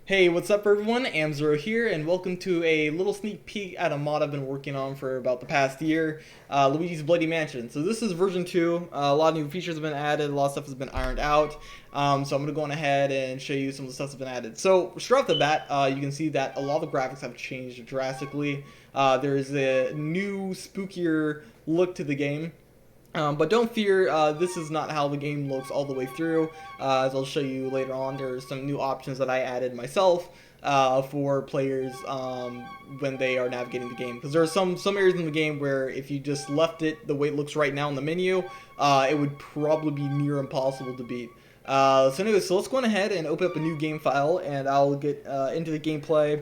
Hey, what's up everyone? Amzro here, and welcome to a little sneak peek at a mod I've been working on for about the past year, Luigi's Bloody Mansion. So this is version 2, a lot of new features have been added, a lot of stuff has been ironed out, so I'm going to go on ahead and show you some of the stuff that's been added. So, straight off the bat, you can see that a lot of the graphics have changed drastically. There's a new, spookier look to the game. But don't fear, this is not how the game looks all the way through. As I'll show you later on, there's some new options that I added myself for players when they are navigating the game. Because there are some areas in the game where if you just left it the way it looks right now in the menu, it would probably be near impossible to beat. So anyway, so let's go on ahead and open up a new game file, and I'll get into the gameplay,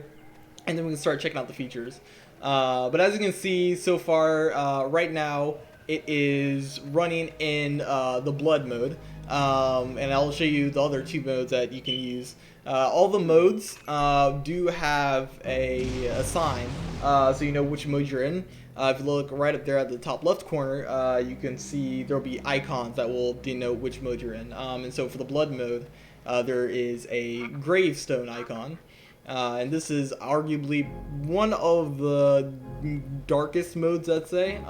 and then we can start checking out the features. But as you can see so far, right now, it is running in the blood mode, and I'll show you the other two modes that you can use. All the modes do have a sign, so you know which mode you're in. If you look right up there at the top left corner, you can see there will be icons that will denote which mode you're in. And so for the blood mode, there is a gravestone icon. And this is arguably one of the darkest modes, I'd say.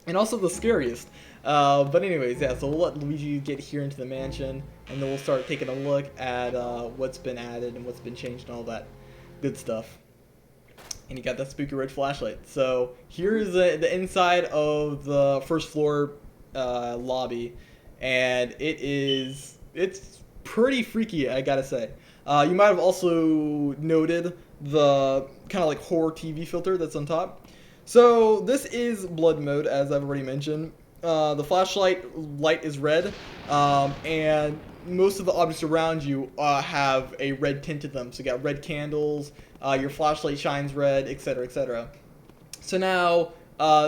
And also the scariest. But anyways, yeah, so we'll let Luigi get here into the mansion, and then we'll start taking a look at what's been added and what's been changed and all that good stuff. And you got that spooky red flashlight. So here's the inside of the first floor lobby, and it's pretty freaky, I gotta say. You might have also noted the kind of like horror TV filter that's on top. So this is blood mode, as I've already mentioned. The flashlight light is red, and most of the objects around you have a red tint to them. So you got red candles, your flashlight shines red, etc., etc. So now,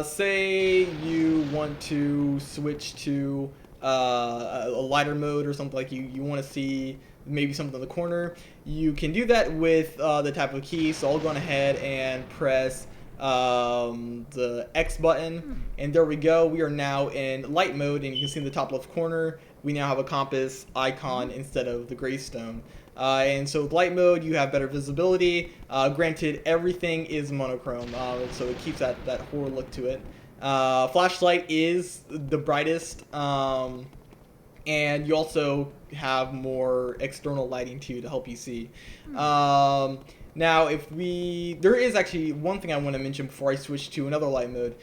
say you want to switch to a lighter mode or something, like you want to see maybe something in the corner. You can do that with the type of key. So I'll go ahead and press the X button, and there we go. We are now in light mode, and you can see in the top left corner we now have a compass icon instead of the gravestone. And so with light mode you have better visibility. Granted, everything is monochrome, so it keeps that horror look to it. Flashlight is the brightest, and you also have more external lighting too to help you see. Now, there is actually one thing I want to mention before I switch to another light mode.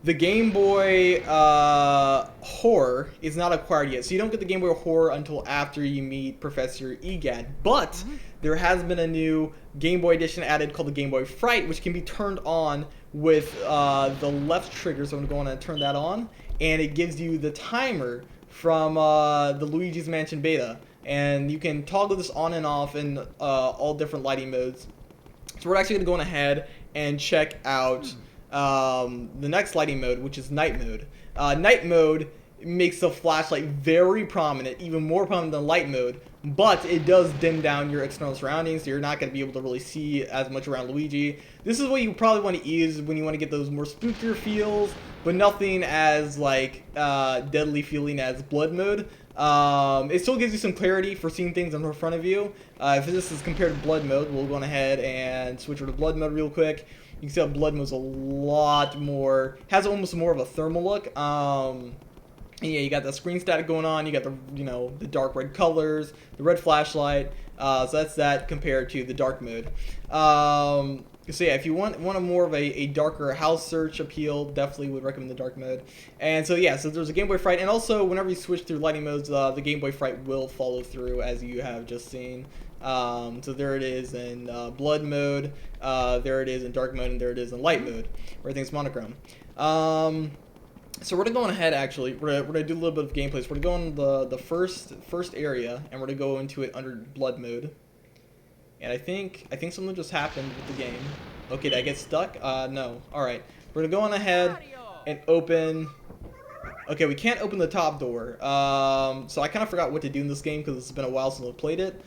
The Game Boy Horror is not acquired yet, so you don't get the Game Boy Horror until after you meet Professor Egad. But there has been a new Game Boy edition added called the Game Boy Fright, which can be turned on with the left trigger. So I'm going to go on and turn that on, and it gives you the timer from the Luigi's Mansion beta. And you can toggle this on and off in all different lighting modes. So we're actually going to go on ahead and check out the next lighting mode, which is night mode. Night mode makes the flashlight very prominent, even more prominent than light mode, but it does dim down your external surroundings, so you're not going to be able to really see as much around Luigi. This is what you probably want to use when you want to get those more spookier feels, but nothing as like deadly feeling as blood mode. It still gives you some clarity for seeing things in front of you. If this is compared to blood mode, we'll go on ahead and switch over to blood mode real quick. You can see how blood mode's a lot more, has almost more of a thermal look. And yeah, you got the screen static going on. You got the dark red colors, the red flashlight. So that's that compared to the dark mode. So yeah, if you want a more of a darker house search appeal, definitely would recommend the dark mode. And so yeah, so there's a Game Boy Fright, and also whenever you switch through lighting modes, the Game Boy Fright will follow through, as you have just seen. So there it is in blood mode, there it is in dark mode, and there it is in light mode, where everything's monochrome. So we're gonna go on ahead. Actually, we're gonna do a little bit of gameplay. So we're gonna go in the first area, and we're gonna go into it under blood mode. And I think something just happened with the game. Okay, did I get stuck? No. All right, we're gonna go on ahead and open. Okay, we can't open the top door. So I kind of forgot what to do in this game because it's been a while since I played it.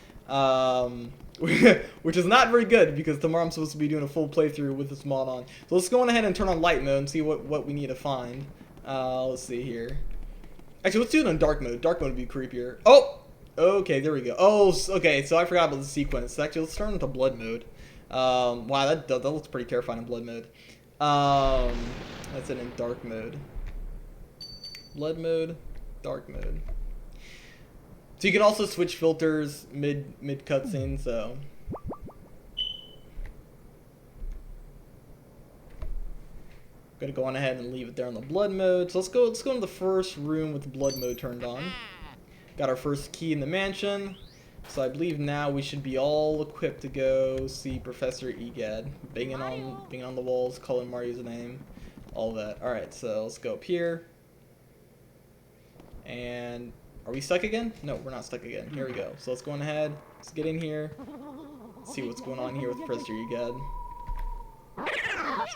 Which is not very good because tomorrow I'm supposed to be doing a full playthrough with this mod on. So let's go on ahead and turn on light mode and see what we need to find. Let's see here. Actually, let's do it on dark mode. Dark mode would be creepier. Oh! Okay, there we go. Oh, okay, so I forgot about the sequence. Actually, let's turn into blood mode. Wow, that looks pretty terrifying in blood mode. That's it in dark mode. Blood mode, dark mode. So you can also switch filters mid cutscene, so. Gonna go on ahead and leave it there on the blood mode. So let's go into the first room with the blood mode turned on. Got our first key in the mansion. So I believe now we should be all equipped to go see Professor Egad. Banging on the walls, calling Mario's name. All that. Alright, so let's go up here. And are we stuck again? No, we're not stuck again. Here we go. So let's go on ahead. Let's get in here. See what's going on here with Professor Egad.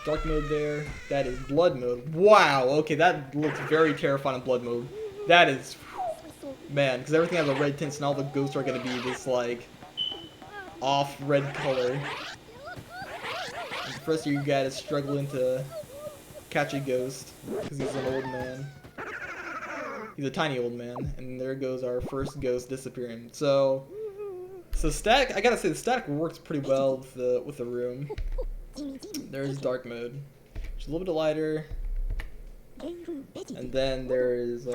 Dark mode there. That is blood mode. Wow. Okay, that looks very terrifying in blood mode. That is, man, because everything has a red tint, and all the ghosts are gonna be this like off red color. And Professor Egad is struggling to catch a ghost because he's an old man. He's a tiny old man, and there goes our first ghost disappearing. So static. I gotta say the static works pretty well with the room. There's dark mode, which is a little bit lighter, and then there's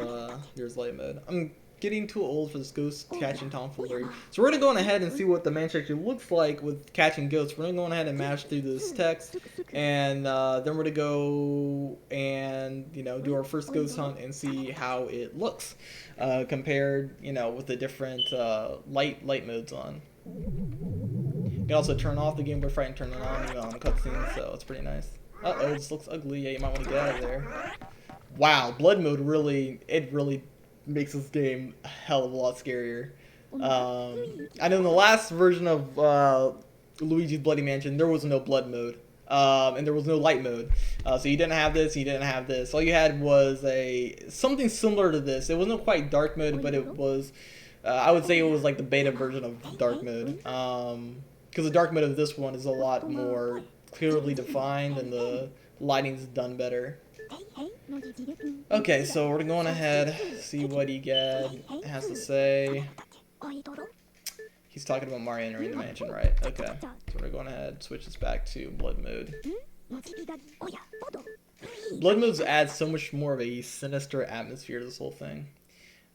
light mode. I'm getting too old for this ghost catching tomfoolery, so we're gonna go on ahead and see what the mansion actually looks like with catching ghosts. We're gonna go on ahead and mash through this text, and then we're gonna go and do our first ghost hunt and see how it looks compared with the different light modes on. You can also turn off the Game Boy Fright and turn it on cutscenes, so it's pretty nice. Uh-oh, this looks ugly. Yeah, you might want to get out of there. Wow, blood mode really makes this game a hell of a lot scarier. I know in the last version of Luigi's Bloody Mansion, there was no blood mode, and there was no light mode. So you didn't have this, you didn't have this. All you had was something similar to this. It wasn't quite dark mode, but it was, I would say it was like the beta version of dark mode. Because the dark mode of this one is a lot more clearly defined and the lighting's done better. Okay, so we're going ahead, see what Egad has to say. He's talking about Mario entering the mansion, right? Okay, so we're going ahead, switch this back to blood mode. Blood modes add so much more of a sinister atmosphere to this whole thing.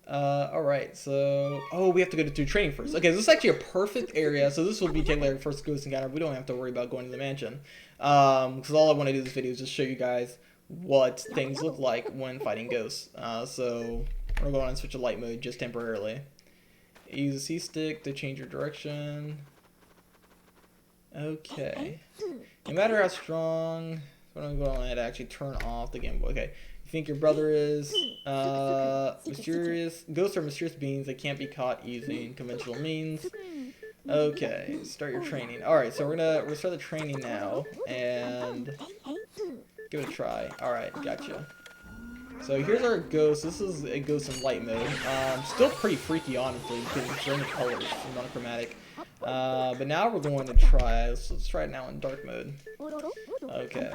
Alright, so we have to go to training first. Okay, this is actually a perfect area, so this will be technically our first ghost encounter. We don't have to worry about going to the mansion, because all I want to do in this video is just show you guys what things look like when fighting ghosts. So we're going to switch to light mode just temporarily. Use the C stick to change your direction. Okay, no matter how strong, I'm going to go ahead and actually turn off the Game Boy. Okay. Think your brother is mysterious. Ghosts are mysterious beings that can't be caught using conventional means. Okay, start your training. Alright, so we're gonna start the training now and give it a try. Alright, gotcha. So here's our ghost. This is a ghost in light mode. Still pretty freaky, honestly, because it's random colors, it's monochromatic. But now we're going to try. Let's try it now in dark mode. Okay.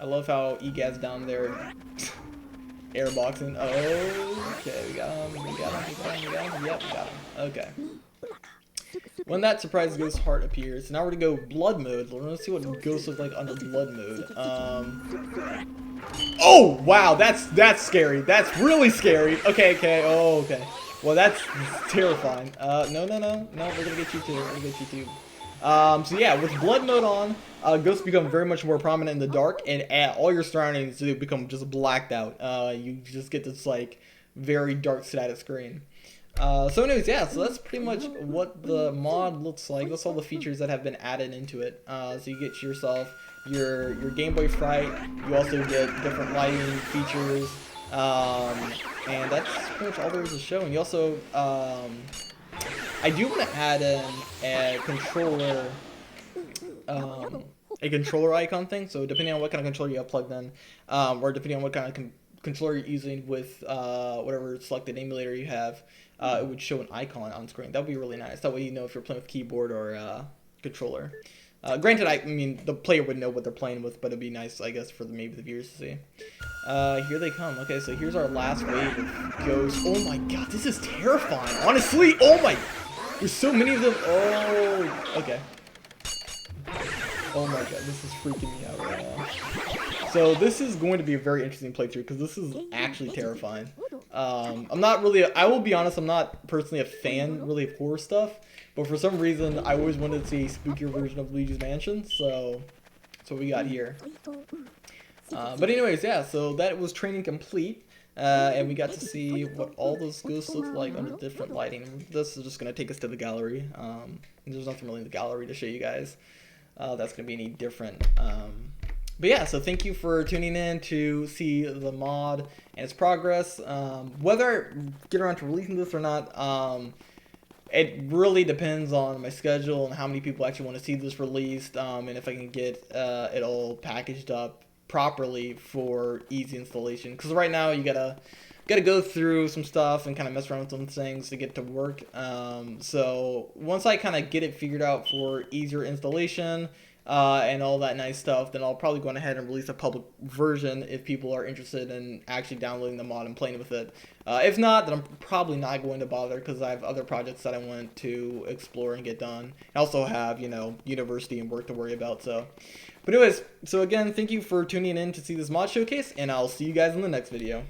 I love how Egad's down there airboxing. Oh, okay, we got him. Yep, we got him. Okay. When that surprise ghost heart appears, now we're gonna go blood mode. We're gonna see what ghosts look like under blood mode. Oh wow, that's scary. That's really scary. Okay. Oh, okay. Well, that's terrifying. No, we're gonna get you too. So yeah, with blood mode on, ghosts become very much more prominent in the dark, and all your surroundings become just blacked out. You just get this like very dark static screen. So anyways, yeah, so that's pretty much what the mod looks like. That's all the features that have been added into it. So you get yourself your Game Boy Fright. You also get different lighting features, and that's pretty much all there is to show. And you also I do want to add in a controller icon thing. So depending on what kind of controller you have plugged in, or depending on what kind of controller you're using with whatever selected emulator you have, it would show an icon on screen. That would be really nice. That way you know if you're playing with keyboard or controller. Granted, I mean, the player would know what they're playing with, but it'd be nice, I guess, for maybe the viewers to see. Here they come. Okay, so here's our last wave of ghosts. Oh my god, this is terrifying. Honestly, oh my, there's so many of them. Oh, okay. Oh my god, this is freaking me out right now. So this is going to be a very interesting playthrough because this is actually terrifying. I'm not really, I will be honest, I'm not personally a fan really of horror stuff, but for some reason I always wanted to see a spookier version of Luigi's Mansion, so that's what we got here. But anyways, yeah, so that was training complete, and we got to see what all those ghosts look like under different lighting. This is just going to take us to the gallery. There's nothing really in the gallery to show you guys. That's going to be any different. But yeah, so thank you for tuning in to see the mod and its progress. Whether I get around to releasing this or not, it really depends on my schedule and how many people actually want to see this released, and if I can get it all packaged up properly for easy installation. Because right now you gotta go through some stuff and kind of mess around with some things to get to work. So once I kind of get it figured out for easier installation and all that nice stuff, then I'll probably go ahead and release a public version if people are interested in actually downloading the mod and playing with it. If not, then I'm probably not going to bother because I have other projects that I want to explore and get done. I also have, you know, university and work to worry about. So, but anyways, so again, thank you for tuning in to see this mod showcase, and I'll see you guys in the next video.